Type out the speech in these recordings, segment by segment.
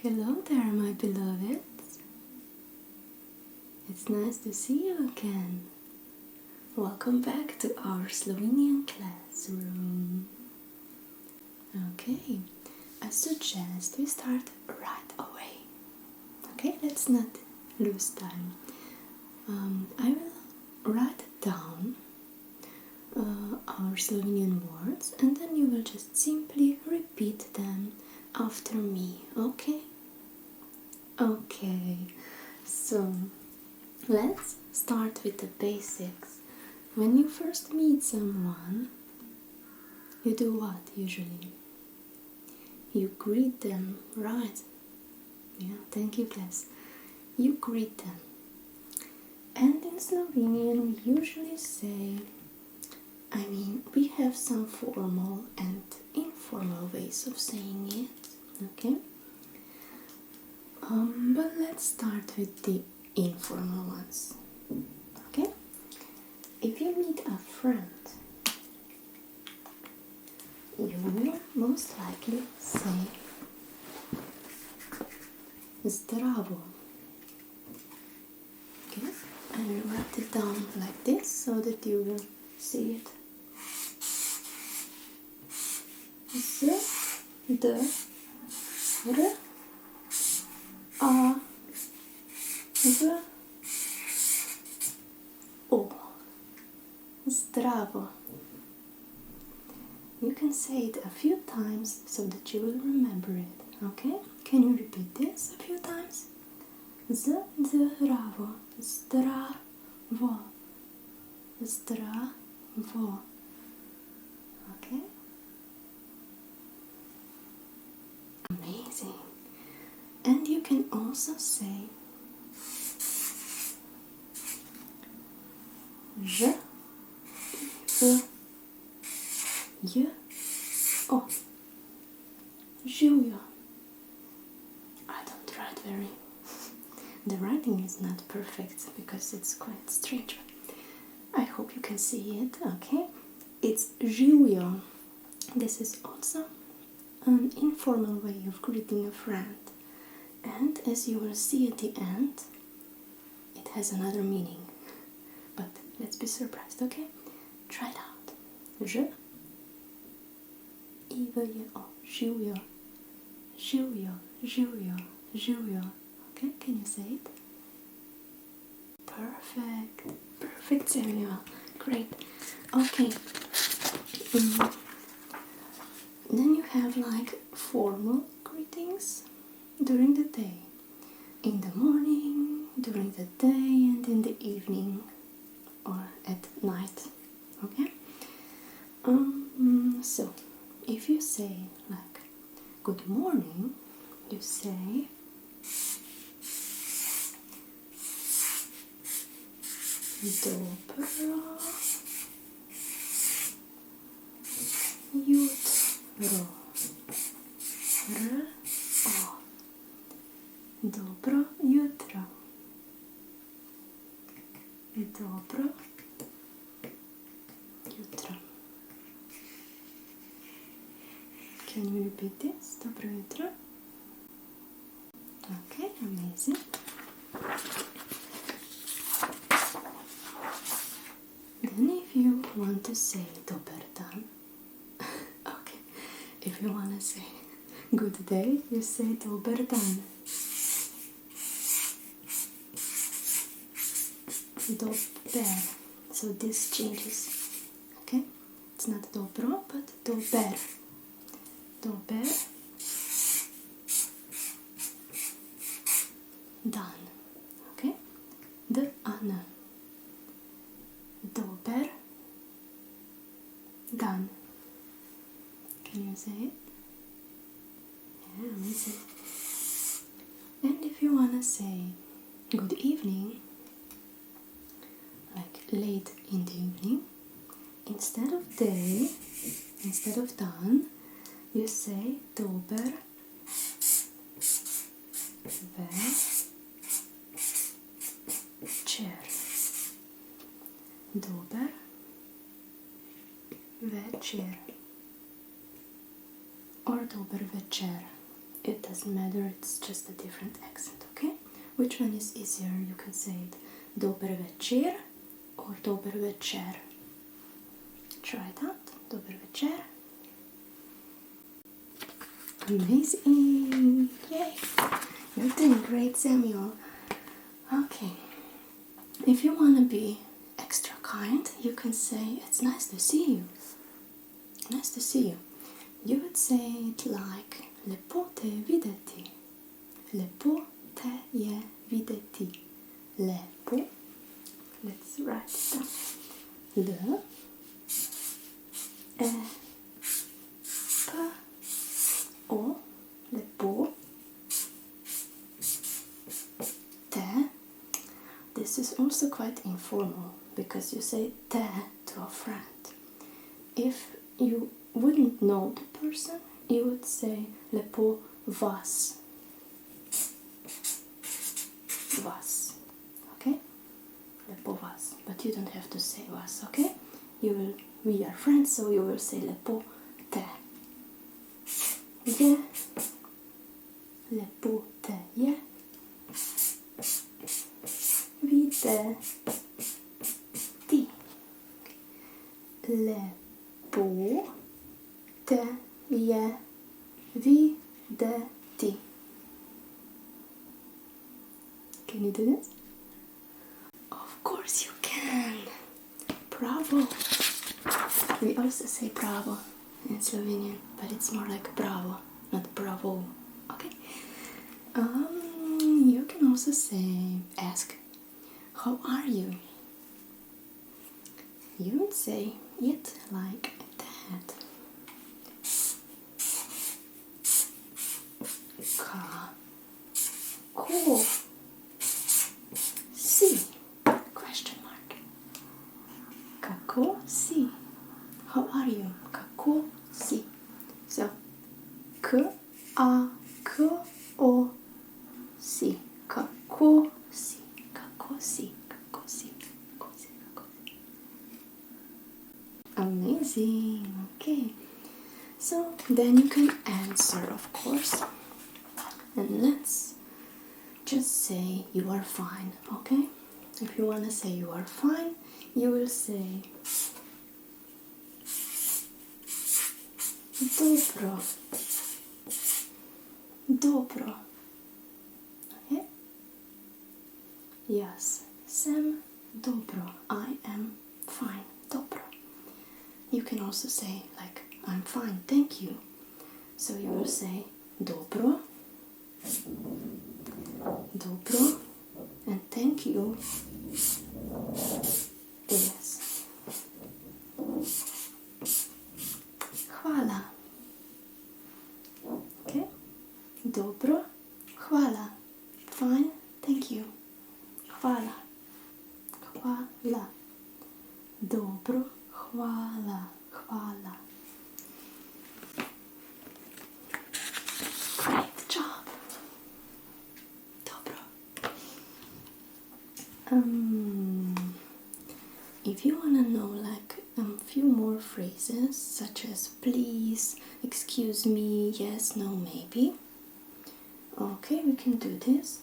Hello there, my beloveds. It's nice to see you again. Welcome back to our Slovenian classroom. Okay, I suggest we start right away. Okay, let's not lose time. I will write down our Slovenian words and then you will just simply repeat them after me, okay? Okay, so let's start with the basics. When you first meet someone, you do what usually? You greet them, right? Yeah, thank you, class. You greet them. And in Slovenian we usually say, we have some formal and informal ways of saying it, okay? But let's start with the informal ones, okay? If you meet a friend, you will most likely say Zdravo. Okay? I will write it down like this so that you will see it. Z, D, R, A, V, O. Zdravo. You can say it a few times so that you will remember it, okay? Can you repeat this a few times? Zdravo, zdravo, zdravo. Okay? Amazing. And you can also say Ž, I, J, O. Živjo. I don't write very... The writing is not perfect because it's quite strange. I hope you can see it, okay? It's živjo. This is also an informal way of greeting a friend. And as you will see at the end, it has another meaning. But let's be surprised, okay? Try it out. Ž, I, V, J, O. Živjo. Živjo, živjo, živjo. Okay, can you say it? Perfect. Perfect, Samuel. Great. Okay. Then you have like formal greetings during the day. In the morning, during the day, and in the evening or at night. Okay? So, if you say like good morning, you say Dobro jutro. R-O. Dobro jutro. Dobro jutro. Can you repeat this? Dobro jutro. Okay, amazing. Then if you want to say dober dan, okay, if you want to say good day, you say dober dan. Dober. So this changes, okay? It's not dobro, but dober. Dober dan. Okay? D-an. Dober dan. Can you say it? Yeah, amazing. And if you want to say good evening, like late in the evening, instead of day, instead of dan, you say dober večer. Dober večer. Or dober večer. It doesn't matter, it's just a different accent, okay? Which one is easier? You can say it dober večer or dober večer. Try it out. Dober večer. Amazing! Yay! You're doing great, Samuel. Okay. If you want to be extra kind, you can say, it's nice to see you. Nice to see you. You would say it like, lepo te videti. Lepo te je videti. Lepo. Let's write it down. Le. E. P. O. Lepo. Te. This is also quite informal because you say te to a friend. If you wouldn't know the person, you would say lepo vas. Vas. Okay? Lepo vas. But you don't have to say vas, okay? We are friends, so you will say lepo te. Je. Lepo te je. Vide ti. Lepo te je videti. Can you do this? Of course you can. Bravo. We also say bravo in Slovenian, but it's more like bravo, not bravo. Okay. You can also say, ask, how are you? You would say it like that. Kako si? Question mark. Kako si? How are you? Kako si? So, K-A-K-O si. Kako si? Kako si? Kako si? Kako si? Kako si? Amazing. Okay. So then you can answer, of course. And let's just say you are fine, okay? If you want to say you are fine, you will say dobro. Dobro. Okay? Jaz sem dobro. I am fine. Dobro. You can also say like, I'm fine, thank you. So you will say dobro. Dobro. And thank you is hvala. Okay? Dobro. Hvala. Fine. Thank you. Hvala. Hvala. Dobro. Hvala. Hvala. Great job. Dobro. If you want to know like a few more phrases such as please, excuse me, yes, no, maybe. Okay, we can do this.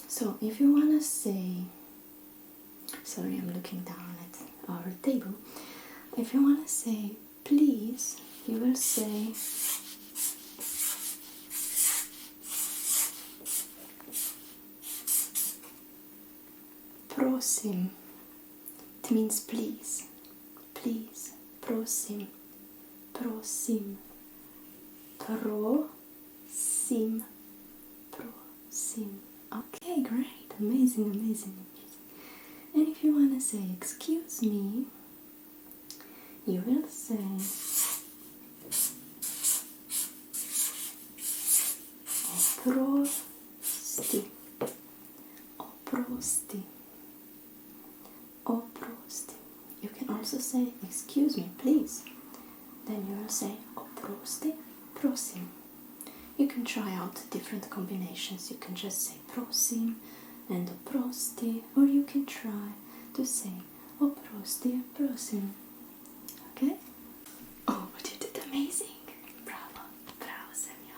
So if you want to say, sorry, I'm looking down at our table. If you want to say please, you will say prosim. It means please. Please. Prosim. Prosim. Prosim. Prosim. Okay, great. Amazing, amazing, amazing. And if you want to say excuse me, you will say oprosti. Oprosti. Oprosti. You can also say excuse me, please. Then you will say oprosti, prosim. You can try out different combinations. You can just say prosim and oprosti, or you can try to say oprosti, prosim. Okay? Oh, but you did amazing. Bravo, bravo, Samuel.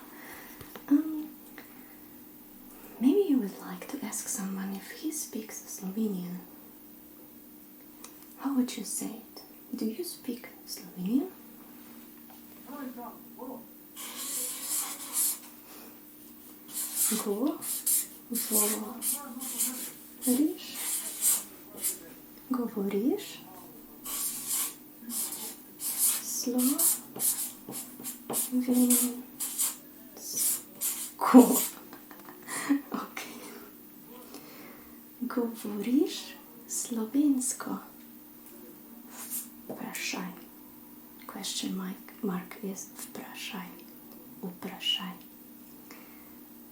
would like to ask someone if he speaks Slovenian, how would you say it? Do you speak Slovenian? Govoriš slovensko. Okay. Govoriš slovensko? Vprašaj. Question mark is vprašaj. Vprašaj.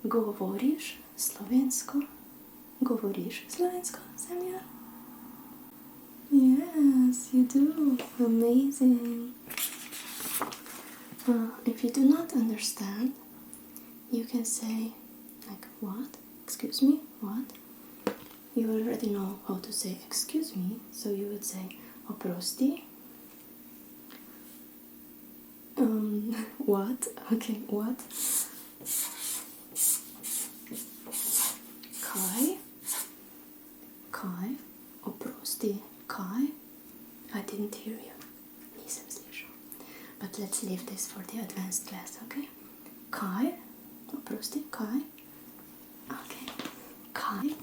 Govoriš slovensko? Govoriš slovensko, Semja? Yes, you do. Amazing. If you do not understand, you can say like, what? Excuse me, what? You already know how to say excuse me, so you would say oprosti. What? Okay, what? Kaj, oprosti, kaj? I didn't hear you. Nisem slišal. But let's leave this for the advanced class, okay? Kaj, oprosti, kaj? Okay. Kaj.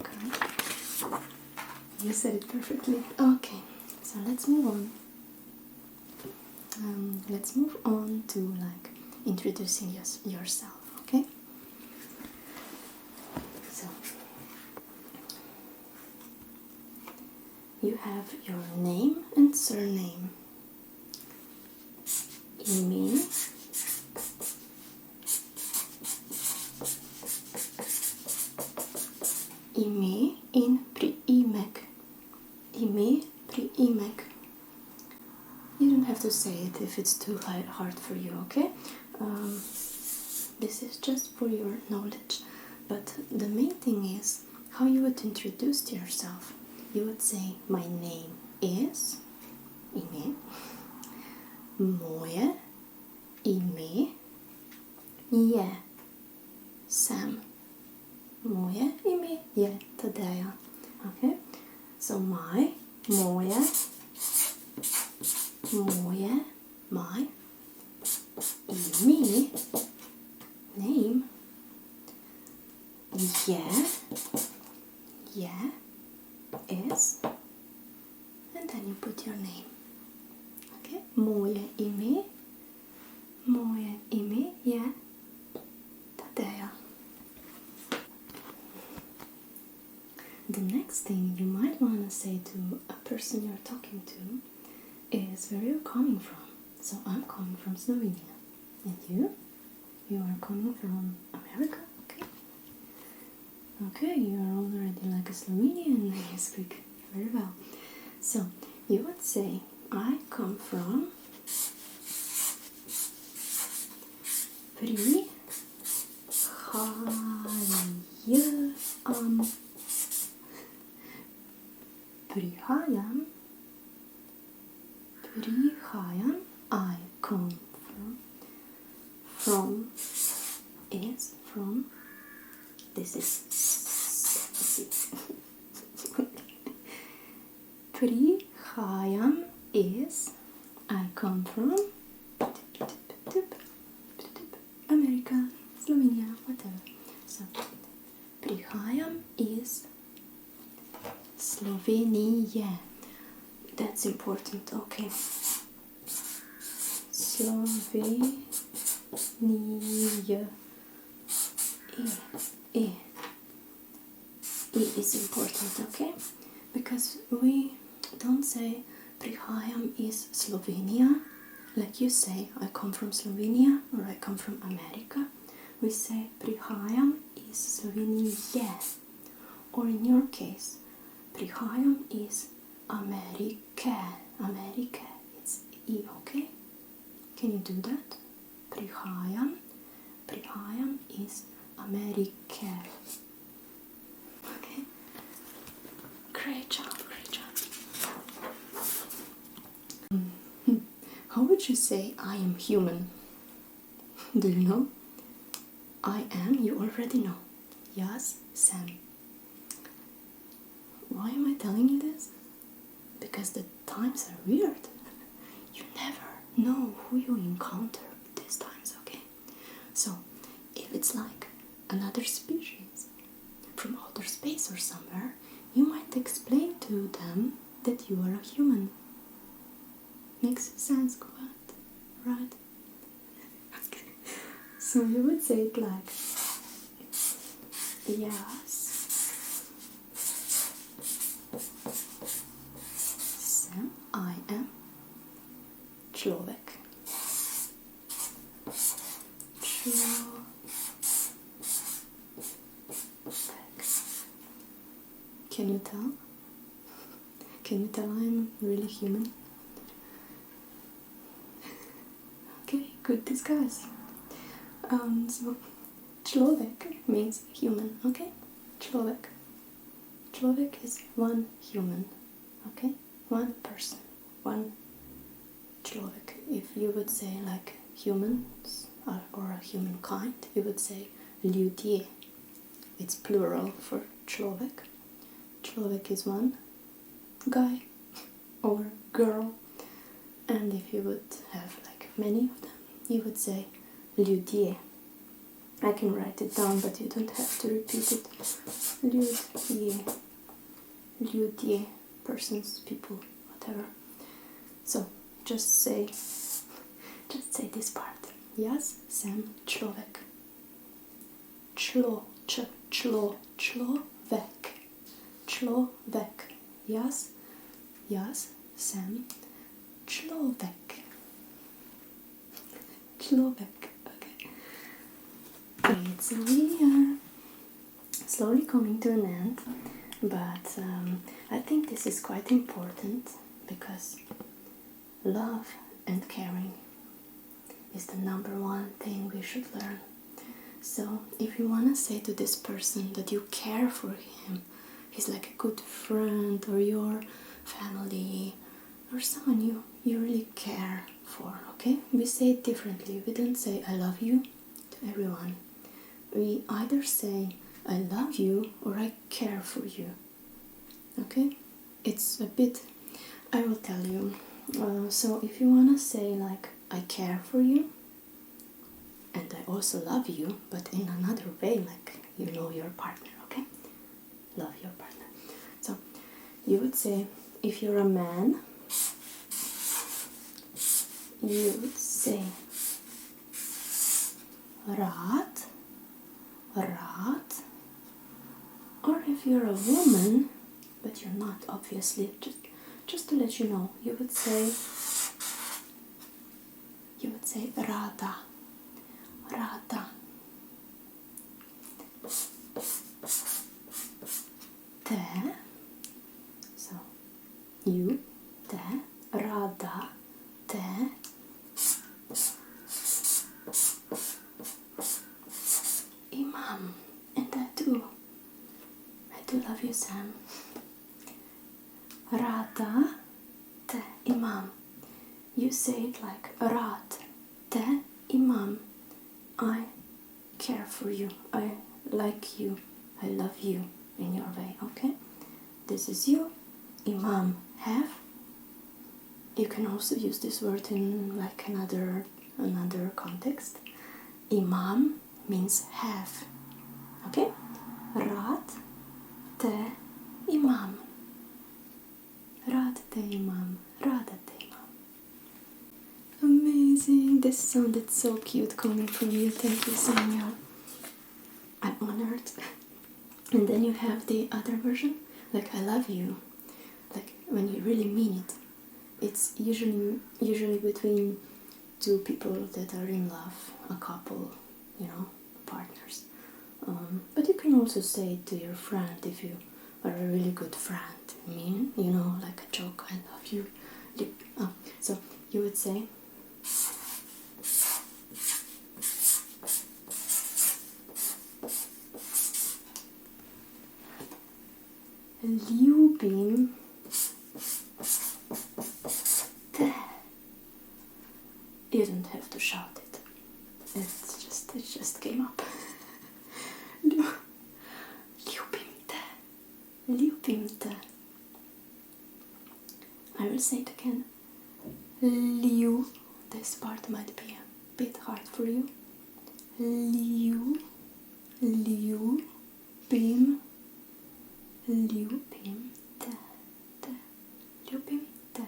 You said it perfectly. Okay, so let's move on. Let's move on to like introducing yourself, okay? So you have your name and surname. Ime, in priimek. Ime, priimek. You don't have to say it if it's too hard for you, okay? This is just for your knowledge. But the main thing is how you would introduce yourself. You would say, my name is, ime, moje ime je Sam. Moje ime je Tadeja. Okay? So my ime, name, je, is, and then you put your name. Okay? Moje ime je Tadeja. The next thing you might want to say to a person you're talking to is where you're coming from. So I'm coming from Slovenia. And you? You are coming from America? Okay. Okay, you are already like a Slovenian. You speak very well. So you would say, I come from Prihajam, I come from is from, this is Prihajam is, I come from America, Slovenia, whatever. So, prihajam is Slovenia. That's important, okay. Slovenia. E is important, okay? Because we don't say prihajam is Slovenia. Like you say, I come from Slovenia or I come from America. We say prihajam is Slovenia. Or in your case, prihajam is America. It's E, okay? Can you do that? Prihajam is America. Okay? Great job. How would you say I am human? Do you know? I am, you already know. Yes, Sam. Why am I telling you this? Because the times are weird. You never know who you encounter these times, okay? So, if it's like another species from outer space or somewhere, you might explain to them that you are a human. Makes sense, what? Right? Okay. So you would say it like, yes, Sam, I am Slovak. Can you tell? Can you tell I'm really human? Okay, good disguise. So Slovak means human, okay? Slovak. Slovak is one human, okay? One person, one Slovak. If you would say like humans or a humankind, you would say ľudia. It's plural for Slovak. Slovak is one guy or girl, and if you would have like many of them, you would say ľudia. I can write it down, but you don't have to repeat it. Ľudia. Ľudia. Persons, people, whatever. So just say this part. Yes, Sam, Človek. Človek. Človek. Yes, Sam, Človek. Človek. Okay. Great, so we are slowly coming to an end, but I think this is quite important because love and caring is the number one thing we should learn. So if you want to say to this person that you care for him, he's like a good friend or your family or someone you really care for, okay? We say it differently. We don't say I love you to everyone. We either say I love you or I care for you, okay? It's a bit, I will tell you. So if you want to say like I care for you and I also love you, but in another way, like you know your partner, okay? Love your partner. So you would say, if you're a man, you would say rád, or if you're a woman, but you're not, obviously, just to let you know, you would say ráda. Te, so you, te, ráda, te, imam, and I do love you, Sam. Ráda, te, imam. You say it like rád, te, imam. I care for you, I like you, I love you in your way, okay? This is you, imam, have. You can also use this word in like another context. Imam means have, okay? Rád, te, imam. Rád, te, imam. Ráda, te, imam. Amazing! This sounded so cute coming from you. Thank you, Samuel. I'm honored. And then you have the other version, like I love you, like when you really mean it. It's usually between two people that are in love, a couple, you know, partners. But you can also say it to your friend if you are a really good friend. I mean, you know, like a joke, I love you. So you would say ljubim te. You don't have to shout it. It just came up. say it again. Liu. This part might be a bit hard for you. Liu. Liu. Bim. Liu. Bim. Te. Te. Liu. Bim. Te.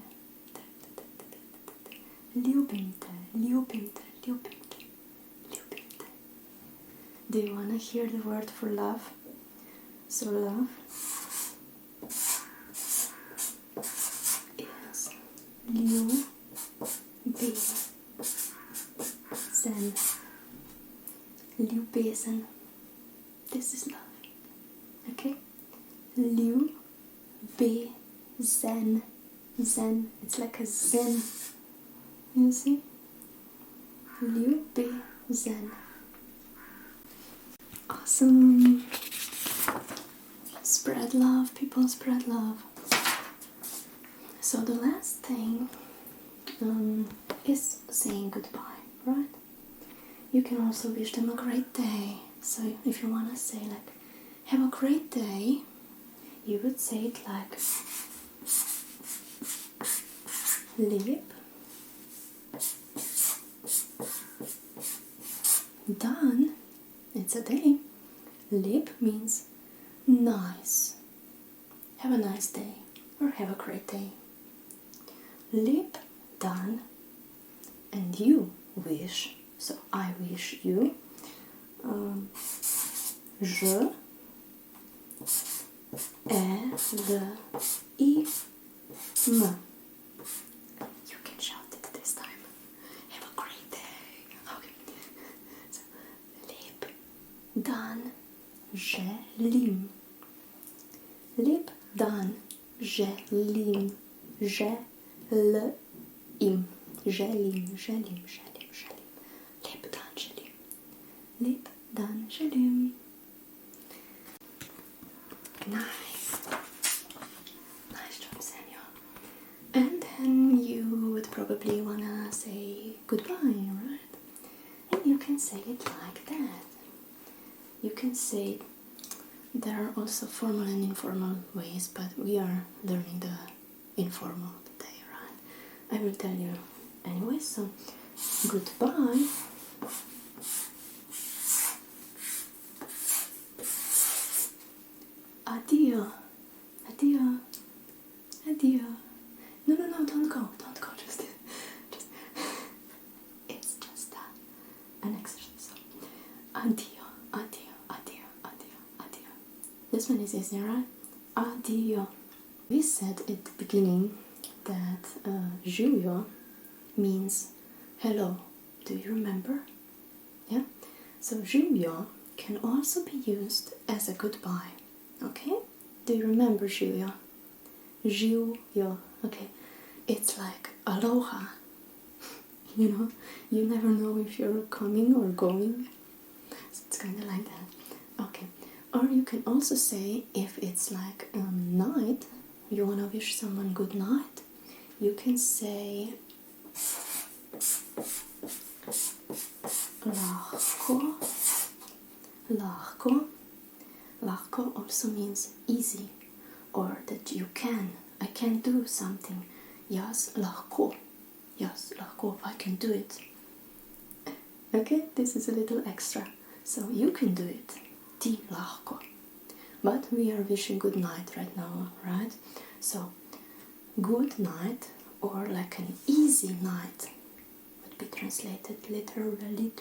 Te. Te. Te. Te. Te. Liu. Bim. Te. Liu. Bim. Te. Liu. Bim. Te. Liu. Bim. Te. Do you want to hear the word for love? So love is Liu Besen. Liu Besen. This is love. Okay? Liu Besen. Zen. It's like a zen. You see? Liu Besen. Awesome. Spread love, people, spread love. So the last thing is saying goodbye, right? You can also wish them a great day. So if you want to say like, have a great day, you would say it like, lip, done, it's a day. Lip means nice. Have a nice day or have a great day. Lip, done, and you wish. So I wish you. Je, L, I, M. You can shout it this time. Have a great day. Okay. So, lip, done, j'aime. Lip, done, j'aime. J'aime. J'aime. J'aime. Lip, done, j'aime. Lip, done, j'aime. Nice. Nice job, Samuel. And then you would probably wanna say goodbye, right? And you can say it like that. You can say, there are also formal and informal ways, but we are learning the informal today, right? I will tell you anyway, so goodbye. Addio. Addio. Addio. No, don't go, just it's just an exercise. So, addio, addio, addio, addio, addio. This one is easy, right? Addio. We said at the beginning that Julio means hello. Do you remember? Yeah? So Julio can also be used as a goodbye. Okay? Do you remember Julio? Julio. Okay. It's like aloha. You know, you never know if you're coming or going. So it's kind of like that. Okay. Or you can also say, if it's like night, you want to wish someone good night, you can say lahko. Lahko. Lahko also means easy, or that you can. I can do something. Yes, lahko. Yes, lahko. I can do it. Okay, this is a little extra. So you can do it. Ti lahko. But we are wishing good night right now, right? So good night, or like an easy night, would be translated literally.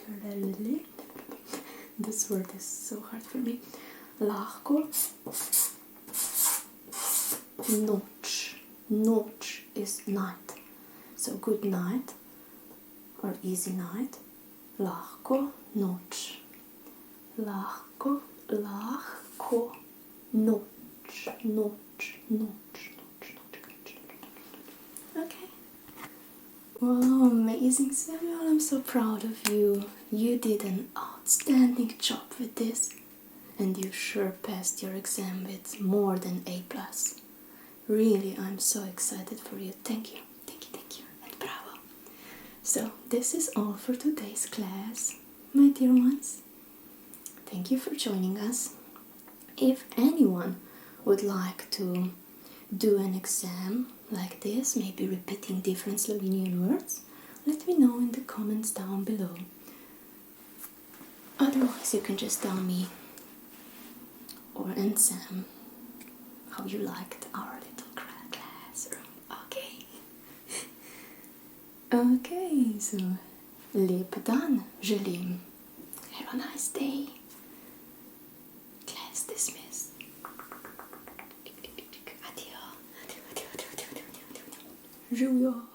This word is so hard for me. Lahko. Noč. Noč is night. So good night or easy night. Lahko noč. Lahko. Lahko noč. Noč. Noč. Okay. Wow, amazing, Samuel. I'm so proud of you. You did an outstanding job with this. And you sure passed your exam with more than A+. Really, I'm so excited for you. Thank you, and bravo. So, this is all for today's class, my dear ones. Thank you for joining us. If anyone would like to do an exam like this, maybe repeating different Slovenian words, let me know in the comments down below. Otherwise, you can just tell me, or and Sam, how you liked our little classroom. Okay. Okay, so lep dan želim. Have a nice day. Class dismissed. Adieu. Adieu. Živijo.